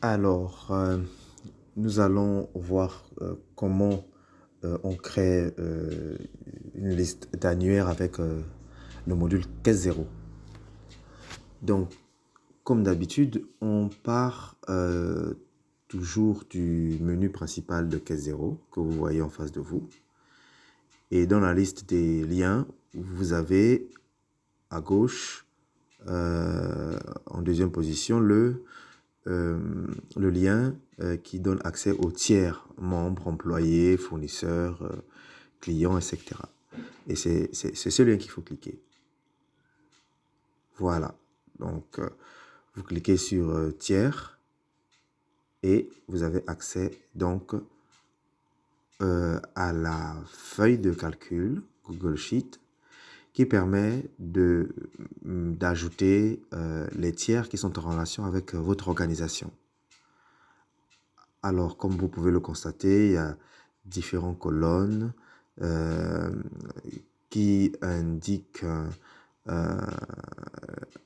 Alors, nous allons voir comment on crée une liste d'annuaires avec le module caisse zéro. Donc, comme d'habitude, on part toujours du menu principal de caisse zéro que vous voyez en face de vous. Et dans la liste des liens, vous avez à gauche, en deuxième position, le lien qui donne accès aux tiers, membres, employés, fournisseurs, clients, etc. Et c'est ce lien qu'il faut cliquer. Voilà. Donc, vous cliquez sur tiers et vous avez accès donc à la feuille de calcul Google Sheet qui permet d'ajouter les tiers qui sont en relation avec votre organisation. Alors, comme vous pouvez le constater, il y a différentes colonnes euh, qui indiquent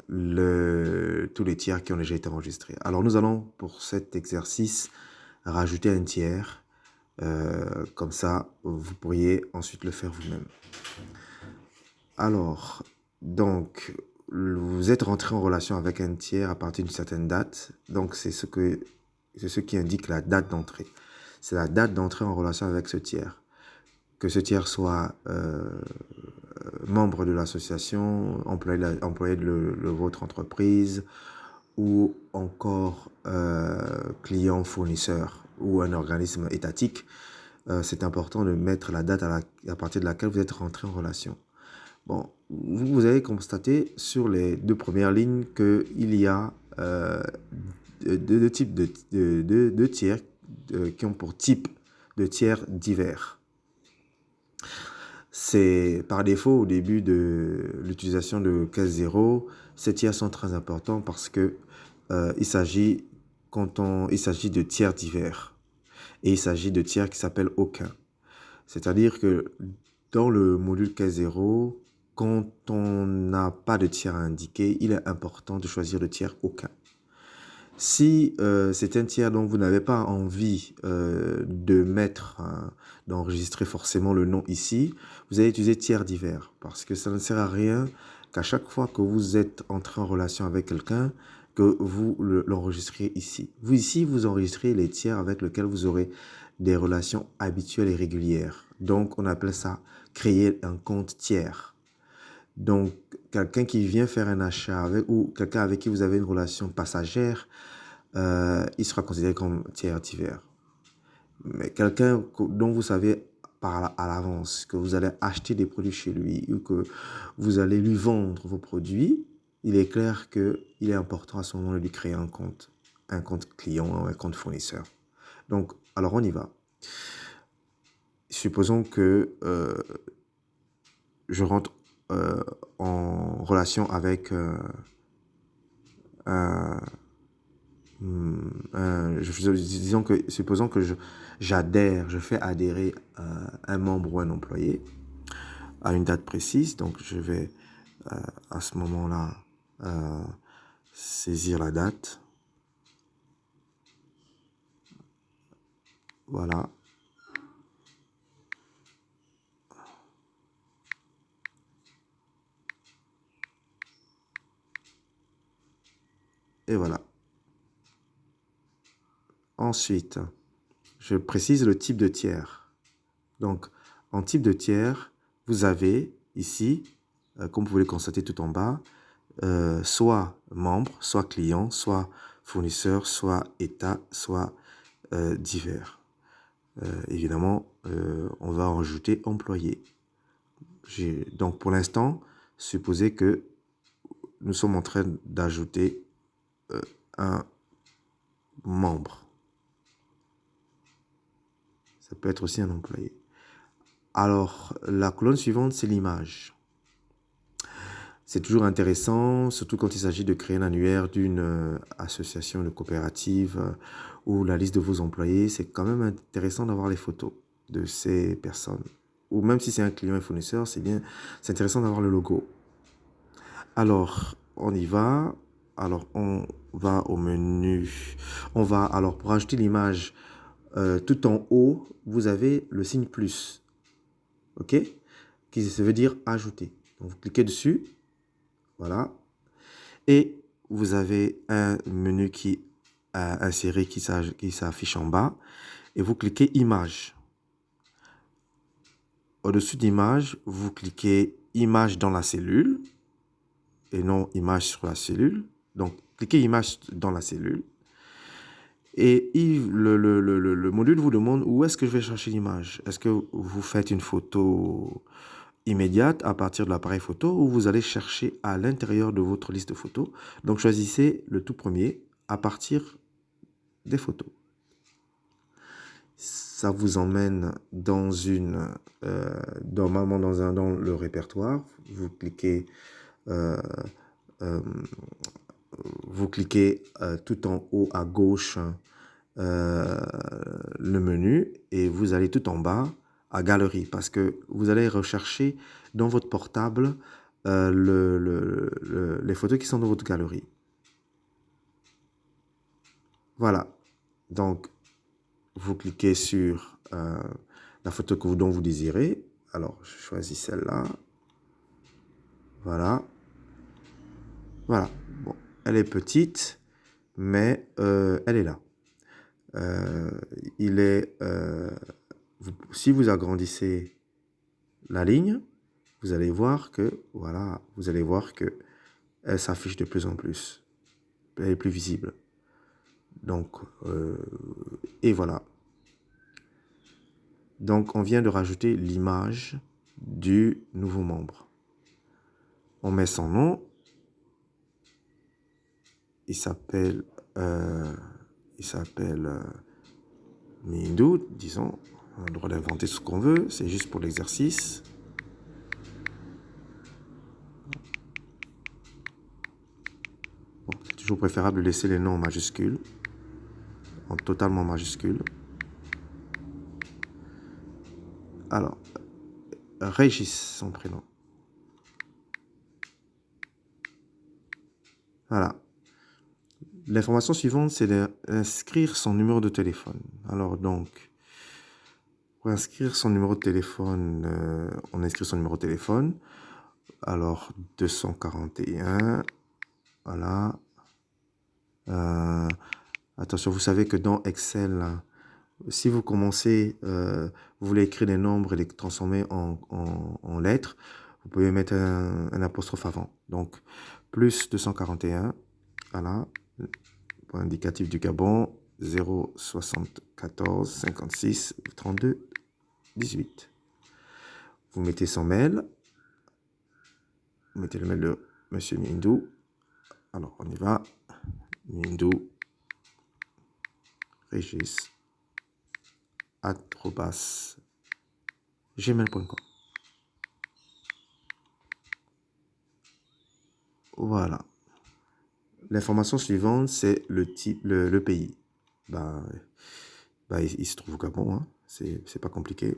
tous les tiers qui ont déjà été enregistrés. Alors, nous allons, pour cet exercice, rajouter un tiers. Comme ça, vous pourriez ensuite le faire vous-même. Alors, donc, vous êtes rentré en relation avec un tiers à partir d'une certaine date. Donc, c'est ce qui indique la date d'entrée. C'est la date d'entrée en relation avec ce tiers. Que ce tiers soit membre de l'association, employé de votre entreprise, ou encore client, fournisseur, ou un organisme étatique, c'est important de mettre la date à partir de laquelle vous êtes rentré en relation. Bon, vous avez constaté sur les deux premières lignes qu'il y a deux types de tiers qui ont pour type de tiers divers. C'est par défaut au début de l'utilisation de case 0, ces tiers sont très importants parce que il s'agit de tiers divers et il s'agit de tiers qui s'appellent aucun. C'est-à-dire que dans le module case 0, quand on n'a pas de tiers à indiquer, il est important de choisir le tiers aucun. Si c'est un tiers dont vous n'avez pas envie d'enregistrer forcément le nom ici, vous allez utiliser tiers divers parce que ça ne sert à rien qu'à chaque fois que vous êtes entré en relation avec quelqu'un, que vous l'enregistrez ici. Vous ici, vous enregistrez les tiers avec lesquels vous aurez des relations habituelles et régulières. Donc, on appelle ça créer un compte tiers. Donc, quelqu'un qui vient faire un achat ou quelqu'un avec qui vous avez une relation passagère, il sera considéré comme tiers divers. Mais quelqu'un dont vous savez à l'avance que vous allez acheter des produits chez lui ou que vous allez lui vendre vos produits, il est clair qu'il est important à ce moment de lui créer un compte client ou un compte fournisseur. Donc, alors on y va. Supposons que je rentre en relation avec supposons que je fais adhérer un membre ou un employé à une date précise. Donc, je vais à ce moment-là saisir la date. Voilà. Et voilà. Ensuite, je précise le type de tiers. Donc, en type de tiers, vous avez ici, comme vous pouvez le constater tout en bas, soit membre, soit client, soit fournisseur, soit état, soit divers. Évidemment, on va rajouter employé. Donc, pour l'instant, supposez que nous sommes en train d'ajouter un membre. Ça peut être aussi un employé. Alors, la colonne suivante, c'est l'image. C'est toujours intéressant, surtout quand il s'agit de créer un annuaire d'une association, de coopérative ou la liste de vos employés. C'est quand même intéressant d'avoir les photos de ces personnes. Ou même si c'est un client et fournisseur, c'est intéressant d'avoir le logo. Alors, on y va. alors on va au menu. On va, alors pour ajouter l'image, tout en haut, vous avez le signe plus. OK? Ça veut dire ajouter. Donc, vous cliquez dessus. Voilà. Et vous avez un menu qui a inséré qui s'affiche en bas. Et vous cliquez image. Au-dessus d'image, vous cliquez image dans la cellule et non image sur la cellule. Donc, cliquez image dans la cellule. Et le module vous demande où est-ce que je vais chercher l'image. Est-ce que vous faites une photo immédiate à partir de l'appareil photo ou vous allez chercher à l'intérieur de votre liste de photos. Donc, choisissez le tout premier à partir des photos. Ça vous emmène dans normalement dans le répertoire. Vous cliquez tout en haut à gauche le menu et vous allez tout en bas à galerie parce que vous allez rechercher dans votre portable les photos qui sont dans votre galerie. Voilà. Donc, vous cliquez sur la photo dont vous désirez. Alors, je choisis celle-là. Voilà. Voilà. Bon, elle est petite, mais elle est là. Si vous agrandissez la ligne, vous allez voir que, voilà, elle s'affiche de plus en plus. Elle est plus visible. Donc, et voilà. Donc, on vient de rajouter l'image du nouveau membre. On met son nom. Il s'appelle Mindou, disons. On a le droit d'inventer ce qu'on veut. C'est juste pour l'exercice. Bon, c'est toujours préférable de laisser les noms en majuscules. En totalement majuscules. Alors, Régis, son prénom. Voilà. L'information suivante, c'est d'inscrire son numéro de téléphone. Alors donc, pour inscrire son numéro de téléphone, on inscrit son numéro de téléphone. Alors, 241, voilà. Attention, vous savez que dans Excel, si vous commencez, vous voulez écrire des nombres et les transformer en lettres, vous pouvez mettre un apostrophe avant. Donc, plus 241, voilà. Point indicatif du Gabon, 074 56 32 18. Vous mettez son mail. Vous mettez le mail de Monsieur Mindou. Alors, on y va. Mindou. Régis. @gmail.com. Voilà. L'information suivante, c'est le pays. Il se trouve au Gabon, hein. C'est pas compliqué.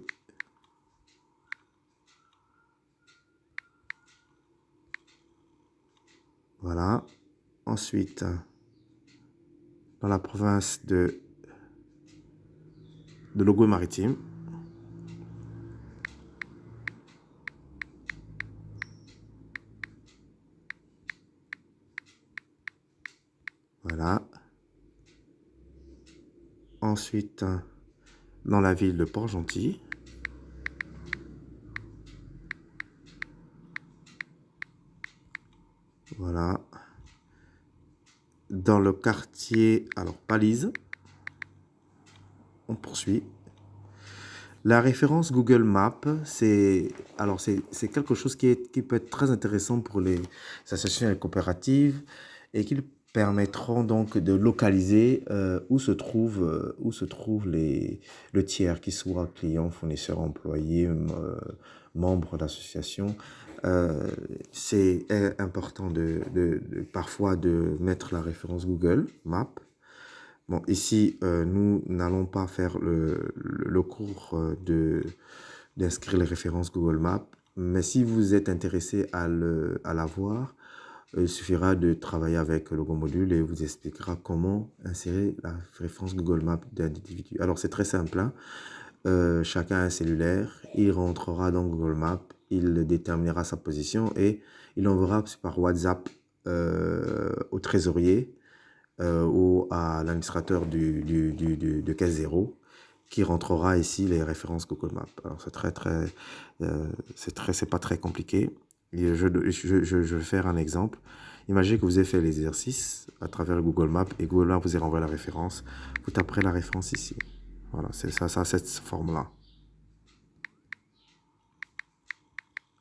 Voilà. Ensuite, dans la province de Logoué-Maritime. Voilà. Ensuite, dans la ville de Port-Gentil. Voilà. Dans le quartier, alors Palise. On poursuit. La référence Google Maps, c'est quelque chose qui peut être très intéressant pour les associations et les coopératives et qui permettront donc de localiser où se trouve le tiers, qu'il soit client, fournisseur, employé, membre d'association. C'est important parfois de mettre la référence Google Maps. Bon, ici, nous n'allons pas faire le cours d'inscrire les références Google Maps, mais si vous êtes intéressé à la voir, Il suffira de travailler avec le Go module et il vous expliquera comment insérer la référence Google Maps d'individu. Alors, c'est très simple, hein. Chacun a un cellulaire, il rentrera dans Google Maps, il déterminera sa position et il enverra par WhatsApp au trésorier ou à l'administrateur de caisse zéro qui rentrera ici les références Google Maps. Alors c'est pas très compliqué. Et je vais faire un exemple. Imaginez que vous avez fait l'exercice à travers Google Maps et Google Maps vous a renvoyé la référence. Vous taperez la référence ici. Voilà, c'est ça, cette forme-là.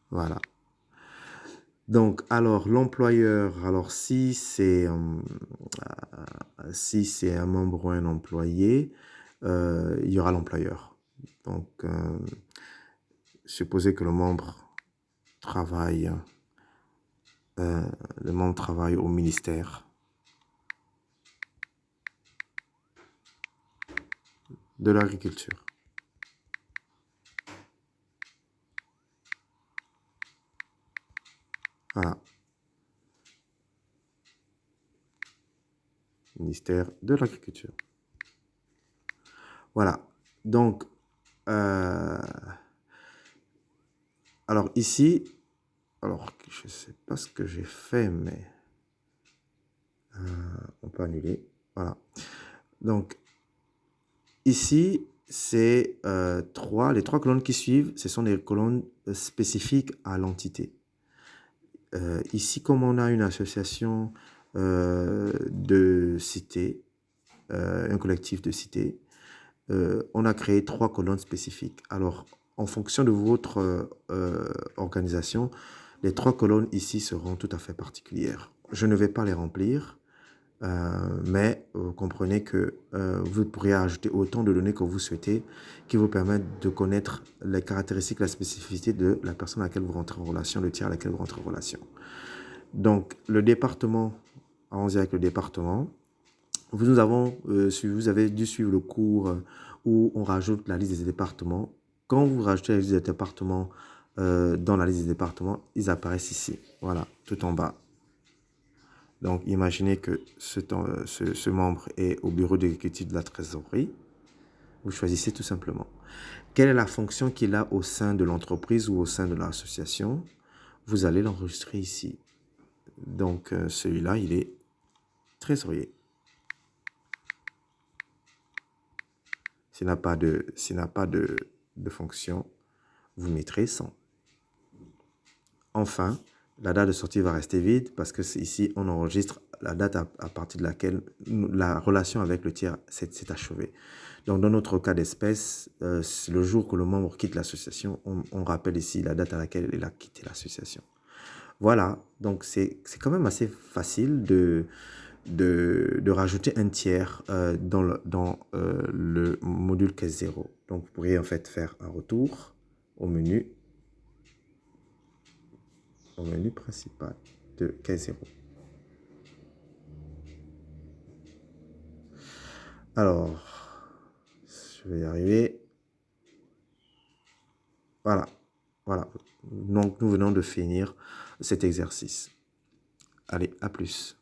Voilà. Donc, alors, l'employeur, alors si c'est un membre ou un employé, il y aura l'employeur. Donc, supposez que le membre travaille au ministère de l'Agriculture. Voilà. Ministère de l'Agriculture. Voilà. Donc, alors ici, alors je ne sais pas ce que j'ai fait, mais on peut annuler. Voilà. Donc, ici, c'est les trois colonnes qui suivent, ce sont des colonnes spécifiques à l'entité. Ici, comme on a une association de cités, un collectif de cités, on a créé trois colonnes spécifiques. Alors, en fonction de votre organisation, les trois colonnes ici seront tout à fait particulières. Je ne vais pas les remplir, mais vous comprenez que vous pourriez ajouter autant de données que vous souhaitez qui vous permettent de connaître les caractéristiques, la spécificité de la personne à laquelle vous rentrez en relation, le tiers à laquelle vous rentrez en relation. Donc, le département, allons-y avec le département. Vous avez dû suivre le cours où on rajoute la liste des départements. Quand vous rajoutez la liste des départements dans la liste des départements, ils apparaissent ici, voilà, tout en bas. Donc, imaginez que ce membre est au bureau d'exécutif de la trésorerie. Vous choisissez tout simplement. Quelle est la fonction qu'il a au sein de l'entreprise ou au sein de l'association? Vous allez l'enregistrer ici. Donc, celui-là, il est trésorier. S'il n'a pas de fonction, vous mettrez 100. Enfin, la date de sortie va rester vide parce que ici, on enregistre la date à partir de laquelle la relation avec le tiers s'est achevée. Donc, dans notre cas d'espèce, le jour que le membre quitte l'association, on rappelle ici la date à laquelle il a quitté l'association. Voilà, donc c'est quand même assez facile de rajouter un tiers dans le module caisse 0. Donc, vous pourriez en fait faire un retour au menu principal de caisse 0. Alors, je vais y arriver. Voilà, voilà. Donc, nous venons de finir cet exercice. Allez, à plus.